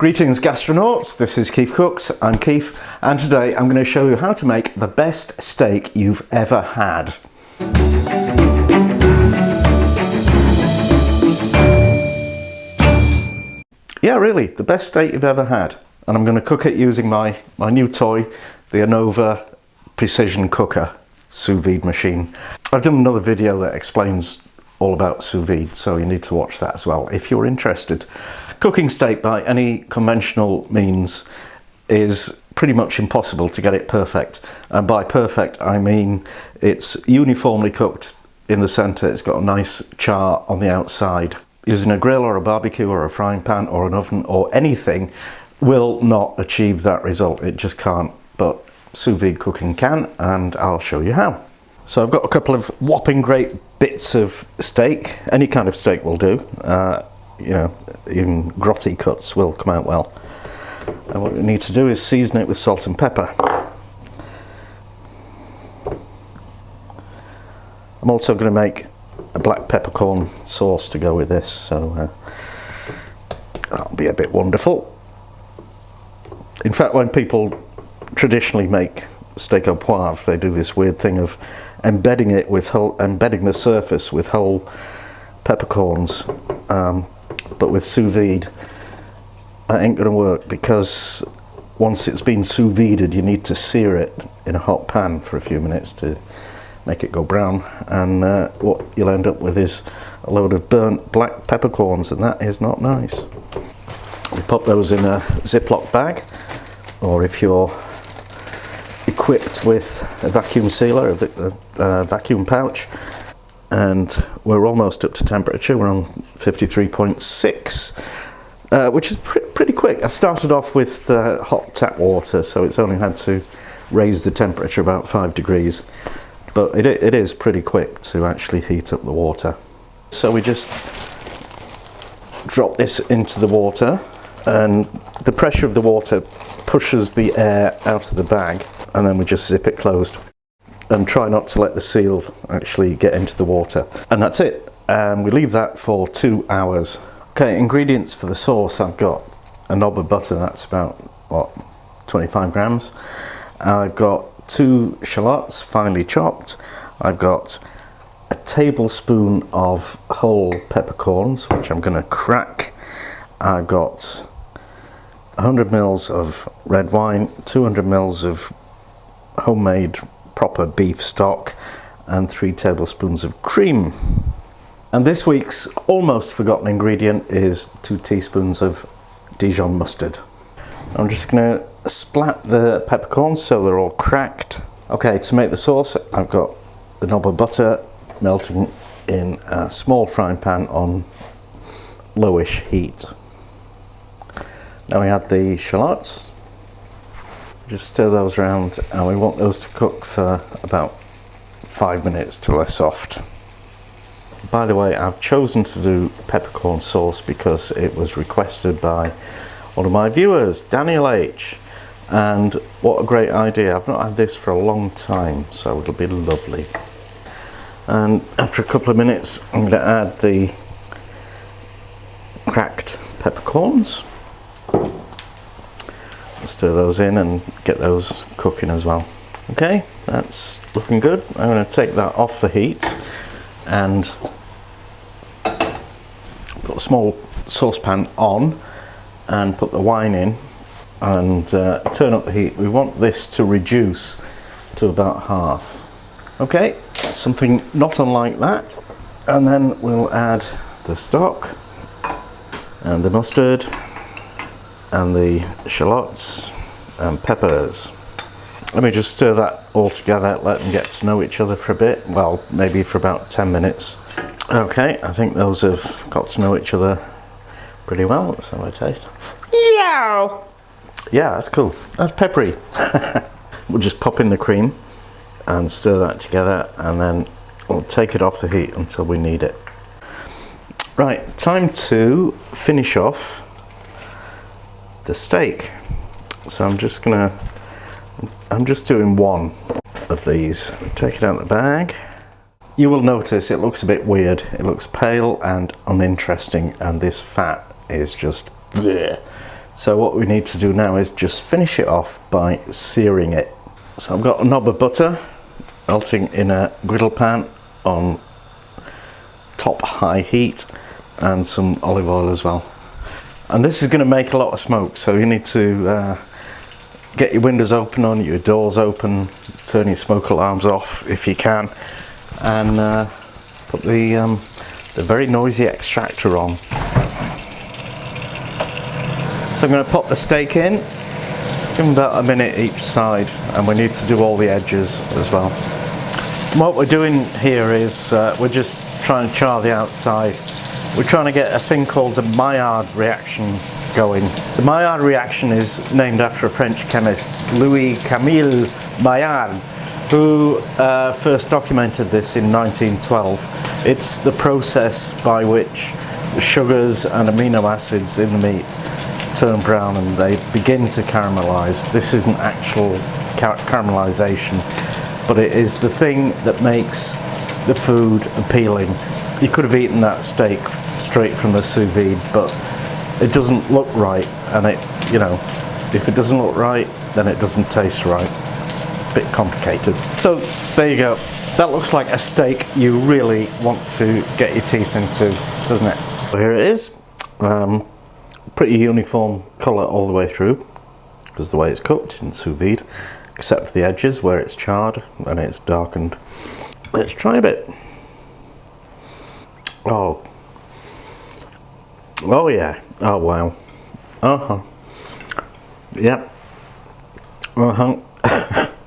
Greetings gastronauts, this is Keith Cooks, I'm Keith, and today I'm going to show you how to make the best steak you've ever had. Yeah, really, the best steak you've ever had. And I'm going to cook it using my new toy, the Anova precision cooker sous vide machine. I've done another video that explains all about sous vide, so you need to watch that as well if you're interested. Cooking steak by any conventional means is pretty much impossible to get it perfect. And by perfect, I mean it's uniformly cooked in the centre, it's got a nice char on the outside. Using a grill or a barbecue or a frying pan or an oven or anything will not achieve that result, it just can't. But sous vide cooking can, and I'll show you how. So I've got a couple of whopping great bits of steak. Any kind of steak will do. You know, even grotty cuts will come out well. And what we need to do is season it with salt and pepper. I'm also going to make a black peppercorn sauce to go with this, so that'll be a bit wonderful. In fact, when people traditionally make steak au poivre, they do this weird thing of embedding the surface with whole peppercorns. But with sous vide, that ain't going to work, because once it's been sous vided, you need to sear it in a hot pan for a few minutes to make it go brown, and what you'll end up with is a load of burnt black peppercorns, and that is not nice. You pop those in a Ziploc bag, or if you're equipped with a vacuum sealer, a vacuum pouch. And we're almost up to temperature. We're on 53.6, which is pretty quick. I started off with hot tap water, so it's only had to raise the temperature about 5 degrees. But it is pretty quick to actually heat up the water. So we just drop this into the water, and the pressure of the water pushes the air out of the bag, and then we just zip it closed. And try not to let the seal actually get into the water. And that's it. We leave that for 2 hours. Okay, ingredients for the sauce. I've got a knob of butter, that's about, what, 25 grams. I've got 2 shallots, finely chopped. I've got a tablespoon of whole peppercorns, which I'm going to crack. I've got 100 mils of red wine, 200 mils of homemade proper beef stock, and 3 tablespoons of cream. And this week's almost forgotten ingredient is 2 teaspoons of Dijon mustard. I'm just going to splat the peppercorns so they're all cracked. Okay, to make the sauce, I've got the knob of butter melting in a small frying pan on lowish heat. Now we add the shallots. Just stir those around, and we want those to cook for about 5 minutes till they're soft. By the way, I've chosen to do peppercorn sauce because it was requested by one of my viewers, Daniel H. And what a great idea. I've not had this for a long time, so it'll be lovely. And after a couple of minutes, I'm going to add the cracked peppercorns. Stir those in and get those cooking as well. Okay, that's looking good. I'm going to take that off the heat and put a small saucepan on and put the wine in and turn up the heat. We want this to reduce to about half. Okay, something not unlike that. And then we'll add the stock and the mustard and the shallots and peppers. Let me just stir that all together, let them get to know each other for a bit, well, maybe for about 10 minutes. Okay, I think those have got to know each other pretty well. Let's have a taste. Yeah, that's cool. That's peppery. We'll just pop in the cream and stir that together, and then we'll take it off the heat until we need it. Right, time to finish off the steak. So I'm just doing one of these. Take it out of the bag. You will notice it looks a bit weird. It looks pale and uninteresting, and this fat is just bleh. So what we need to do now is just finish it off by searing it. So I've got a knob of butter melting in a griddle pan on top high heat, and some olive oil as well. And this is going to make a lot of smoke, so you need to get your windows open, your doors open, turn your smoke alarms off if you can, and put the very noisy extractor on. So I'm going to pop the steak in, give them about a minute each side, and we need to do all the edges as well. What we're doing here is we're just trying to char the outside. We're trying to get a thing called the Maillard reaction going. The Maillard reaction is named after a French chemist, Louis-Camille Maillard, who first documented this in 1912. It's the process by which the sugars and amino acids in the meat turn brown and they begin to caramelize. This isn't actual caramelization, but it is the thing that makes the food appealing. You could have eaten that steak straight from the sous vide, but it doesn't look right, and if it doesn't look right, then it doesn't taste right. It's a bit complicated. So there you go. That looks like a steak you really want to get your teeth into, doesn't it? So here it is. Pretty uniform colour all the way through, because the way it's cooked in sous vide, except for the edges where it's charred and it's darkened. Let's try a bit. Oh yeah. Oh wow. Yep.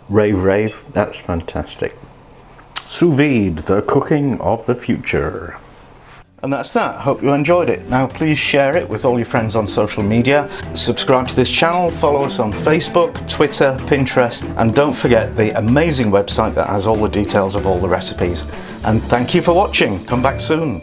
Rave. That's fantastic. Sous vide, the cooking of the future. And that's that. Hope you enjoyed it. Now please share it with all your friends on social media. Subscribe to this channel, follow us on Facebook, Twitter, Pinterest, and don't forget the amazing website that has all the details of all the recipes. And thank you for watching. Come back soon.